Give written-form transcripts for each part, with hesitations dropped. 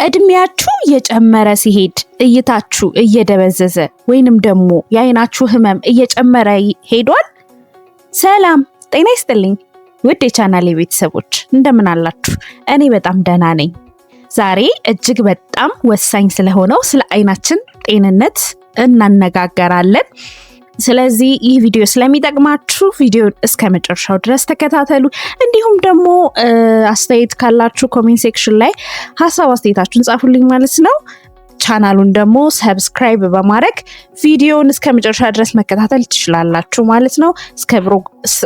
እድሜያችሁ እየጨመረ ሲሄድ እይታችሁ እየደበዘዘ ወይንም ደግሞ የአይናችሁ ህመም እየጨመረ ሄዷል? ሰላም ጤና ይስጥልኝ ውድ የቻናሌ ቤተሰቦች እንደምን አላችሁ? እኔ በጣም ደህና ነኝ። ዛሬ እጅግ በጣም ወሳኝ ስለሆነው ስለ አይናችን ጤንነት እናነጋገራለን። ስለዚህ ይህ ቪዲዮ ስለሚጠቅማችሁ ቪዲዮን እስከ መጨረሻው ድረስ ተከታተሉ። እንዲሁም ደግሞ አስተያየት ካላችሁ ኮሜንት ሴክሽን ላይ ሀሳብ አስተያየታችሁን ጻፉልኝ ማለት ነው። ቻናሉን ደግሞ ሰብስክራይብ በማድረግ ቪዲዮን እስከ መጨረሻ ድረስ መከታተል ትችላላችሁ ማለት ነው።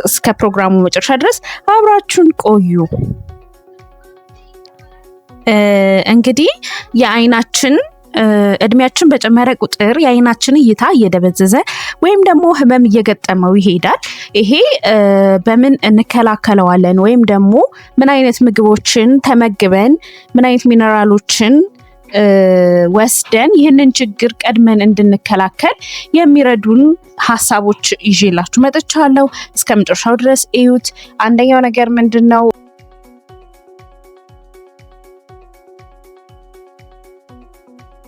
እስከ ፕሮግራሙ መጨረሻ ድረስ አብራችሁን ቆዩ። እንግዲህ የአይናችን እድሜያችን በጨመረ ቁጥር የአይናችን እይታ እየደበዘዘ ወይም ደግሞ ህመም እየገጠመው ይሄዳል። ይሄ በምን እንከላከለዋለን? ወይም ደግሞ ምን አይነት ምግቦችን ተመግበን ምን አይነት ሚነራሎችን ወስደን ይህንን ችግር ቀድመን እንድንከላከል የሚረዱን ሀሳቦች ይዤላችሁ መጥቻለሁ። እስከ መጨረሻው ድረስ እዩት። አንደኛው ነገር ምንድነው?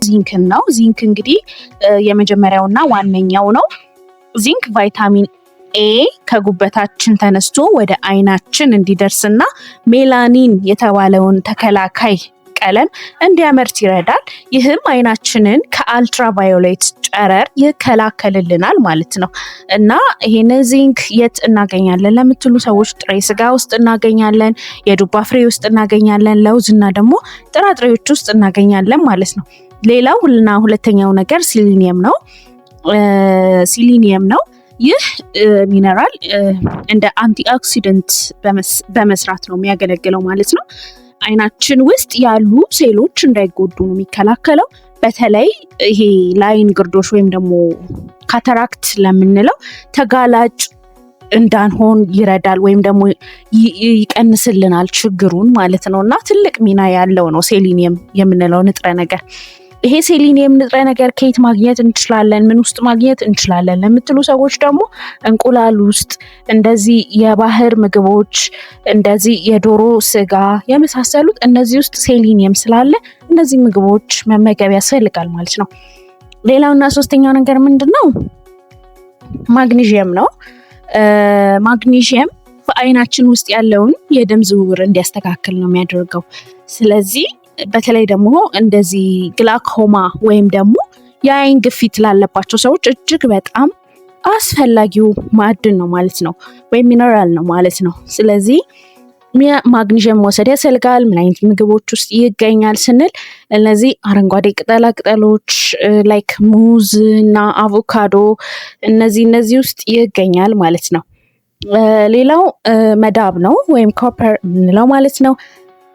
ዚንክ ነው። ዚንክ እንግዲህ የመጀመሪያውና ዋነኛው ነው። ዚንክ ቫይታሚን ኤ ከጉበታችን ተነስቶ ወደ አይናችን እንዲደርስና ሜላኒን የተባለውን ተከላካይ ቀለም እንዲያመርት ይረዳል። ይህም አይናችንን ከአልትራቫዮሌት ጨረር ይከላከልልናል ማለት ነው። እና ይሄን ዚንክ የት እናገኛለን ለምትሉ ሰዎች ጥሬ ስጋ ውስጥ እናገኛለን፣ የዱባ ፍሬ ውስጥ እናገኛለን፣ ለውዝ እና ደግሞ ጥራጥሬዎች ውስጥ እናገኛለን ማለት ነው። ሌላው እና ሁለተኛው ነገር ሲሊኒየም ነው። ሲሊኒየም ነው። ይህ ሚነራል እንደ አንቲኦክሲደንት በመስራት ነው የሚያገለግለው ማለት ነው። አይናችን ውስጥ ያሉ ሴሎች እንዳይጎዱ ነው የሚከላከለው። በተለይ ይሄ ላይን ግርዶሽ ወይም ደግሞ ካታራክት ለምንለው ተጋላጭ እንዳንሆን ይረዳል ወይም ደግሞ ይቀንስልናል ችግሩን ማለት ነው። እና ትልቅ ሚና ያለው ነው ሴሊኒየም የምንለው ንጥረ ነገር። ይሄ ሴሊኒየም ንጥረ ነገር ከየት ማግኘት እንችላለን? ምን ውስጥ ማግኘት እንችላለን ለምትሉ ሰዎች ደግሞ እንቁላል ውስጥ፣ እንደዚህ የባህር ምግቦች፣ እንደዚህ የዶሮ ስጋ የመሳሰሉት እነዚህ ውስጥ ሴሊኒየም ስላለ እነዚህ ምግቦች መመገብ ያስፈልጋል ማለት ነው። ሌላውና ሶስተኛው ነገር ምንድነው? ማግኒዥየም ነው። ማግኒዥየም በአይናችን ውስጥ ያለውን የደም ዝውውር እንዲያስተካክል ነው የሚያደርገው። ስለዚህ በተለይ ደግሞ እንደዚህ ግላኮማ ወይም ደግሞ የአይን ግፊት ላለባቸው ሰዎች እጅግ በጣም አስፈላጊው ማዕድን ነው ማለት ነው፣ ወይም ሚነራል ነው ማለት ነው። ስለዚህ ማግኒዥየም መውሰድ ያስፈልጋል። ምን አይነት ምግቦች ውስጥ ይገኛል ስንል እነዚህ አረንጓዴ ቅጠላ ቅጠሎች ላይክ ሙዝ እና አቮካዶ እነዚህ ውስጥ ይገኛል ማለት ነው። ሌላው መዳብ ነው ወይም ኮፐር የምንለው ማለት ነው።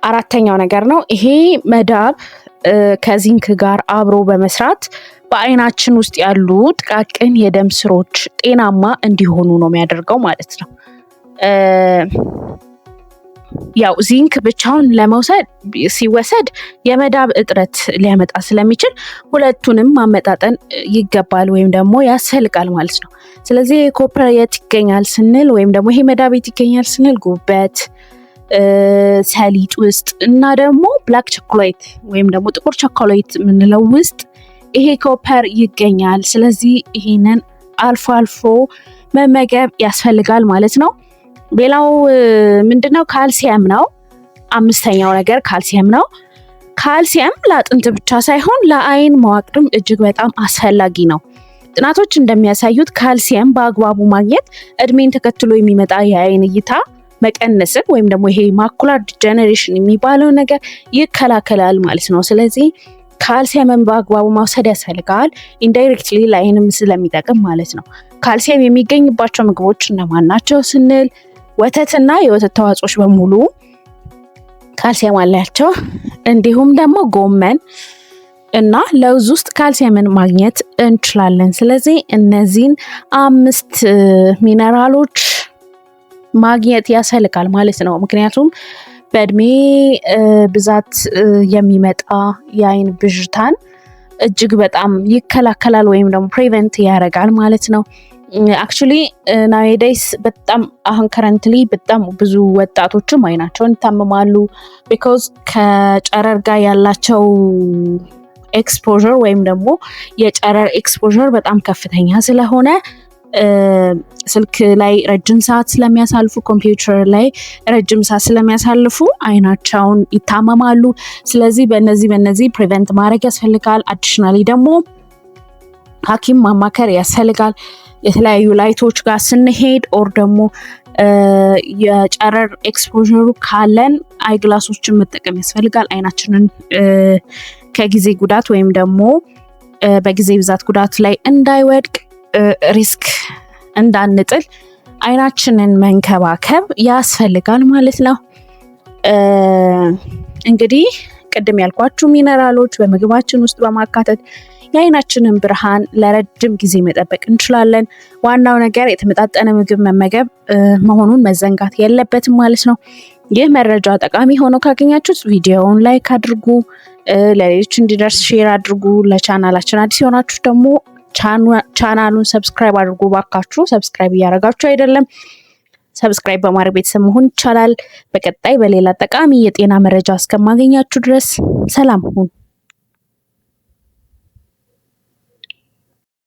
አራተኛው ነገር ነው። ይሄ መዳብ ከዚንክ ጋር አብሮ በመስራት በአይናችን ውስጥ ያሉ ጥቃቅን የደም ስሮች ጤናማ እንዲሆኑ ነው የሚያደርገው ማለት ነው። ያው ዚንክ ብቻውን ሲወሰድ የመዳብ እጥረት ሊያመጣ ስለሚችል ሁለቱንም ማመጣጠን ይገባል ወይም ደግሞ ያስፈልጋል ማለት ነው። ስለዚህ ኮፐር የት ይገኛል ስንል ወይም ደግሞ ይሄ መዳብ የት ይገኛል ስንል ጉበት፣ ሰሊጥ ውስጥ እና ደግሞ ብላክ ቾኮሌት ወይም ደግሞ ጥቁር ቾኮሌት የምንለው ውስጥ ይሄ ኮፐር ይገኛል። ስለዚህ ይሄንን አልፎ አልፎ መመገብ ያስፈልጋል ማለት ነው። ሌላው ምንድነው? ካልሲየም ነው። አምስተኛው ነገር ካልሲየም ነው። ካልሲየም ለአጥንት ብቻ ሳይሆን ለአይን መዋቅርም እጅግ በጣም አስፈላጊ ነው። ጥናቶች እንደሚያሳዩት ካልሲየም በአግባቡ ማግኘት እድሜን ተከትሎ የሚመጣ የአይን እይታ መቀነስን ወይም ደግሞ ይሄ ማኩላር ዲጀነሬሽን የሚባለው ነገር ይከላከላል ማለት ነው። ስለዚህ ካልሲየምን በአግባቡ መውሰድ ያስፈልጋል። ኢንዳይሬክትሊ ለአይንም ስለሚጠቅም ማለት ነው። ካልሲየም የሚገኝባቸው ምግቦች እነማን ናቸው ስንል ወተትና የወተት ተዋጽኦች በሙሉ ካልሲየም አላቸው። እንዲሁም ደግሞ ጎመን እና ለውዝ ውስጥ ካልሲየምን ማግኘት እንችላለን። ስለዚህ እነዚህን 5 ሚነራሎች ማግኘት ያስፈልጋል ማለት ነው። ምክንያቱም በእድሜ ብዛት የሚመጣ የአይን ብዥታን እጅግ በጣም ይከላከላል ወይም ደግሞ ፕሪቨንት ያደርጋል ማለት ነው። አክቹሊ ናውዴይስ በጣም አሁን ከረንትሊ በጣም ብዙ ወጣቶችም አይናቸውን ይታመማሉ። ቢኮዝ ከጨረር ጋር ያላቸው ኤክስፖዠር ወይም ደግሞ የጨረር ኤክስፖዠር በጣም ከፍተኛ ስለሆነ ስልክ ላይ ረጅም ሰዓት ስለሚያሳልፉ፣ ኮምፒውተር ላይ ረጅም ሰዓት ስለሚያሳልፉ አይናቸውን ይታመማሉ። ስለዚህ በእነዚህ ፕሪቨንት ማድረግ ያስፈልጋል። አዲሽናሊ ደግሞ ሐኪም ማማከር ያስፈልጋል። የተለያዩ ላይቶች ጋር ስንሄድ ኦር ደግሞ የጨረር ኤክስፖዠሩ ካለን አይግላሶችን መጠቀም ያስፈልጋል። አይናችንን ከጊዜ ጉዳት ወይም ደግሞ በጊዜ ብዛት ጉዳት ላይ እንዳይወድቅ ሪስክ እንዳንጥል አይናችንን መንከባከብ ያስፈልጋል ማለት ነው። እንግዲህ ቅድም ያልኳችሁ ሚነራሎች በምግባችን ውስጥ በማካተት የአይናችንን ብርሃን ለረጅም ጊዜ መጠበቅ እንችላለን። ዋናው ነገር የተመጣጠነ ምግብ መመገብ መሆኑን መዘንጋት የለበትም ማለት ነው። ይህ መረጃ ጠቃሚ ሆኖ ካገኛችሁት ቪዲዮውን ላይክ አድርጉ፣ ለሌሎች እንዲደርስ ሼር አድርጉ። ለቻናላችን አዲስ የሆናችሁ ደግሞ ቻናሉን ሰብስክራይብ አድርጉ። ባካችሁ ሰብስክራይብ እያደረጋችሁ አይደለም። ሰብስክራይብ በማድረግ ቤተሰብ መሆን ይቻላል። በቀጣይ በሌላ ጠቃሚ የጤና መረጃ እስከማገኛችሁ ድረስ ሰላም ሁኑ።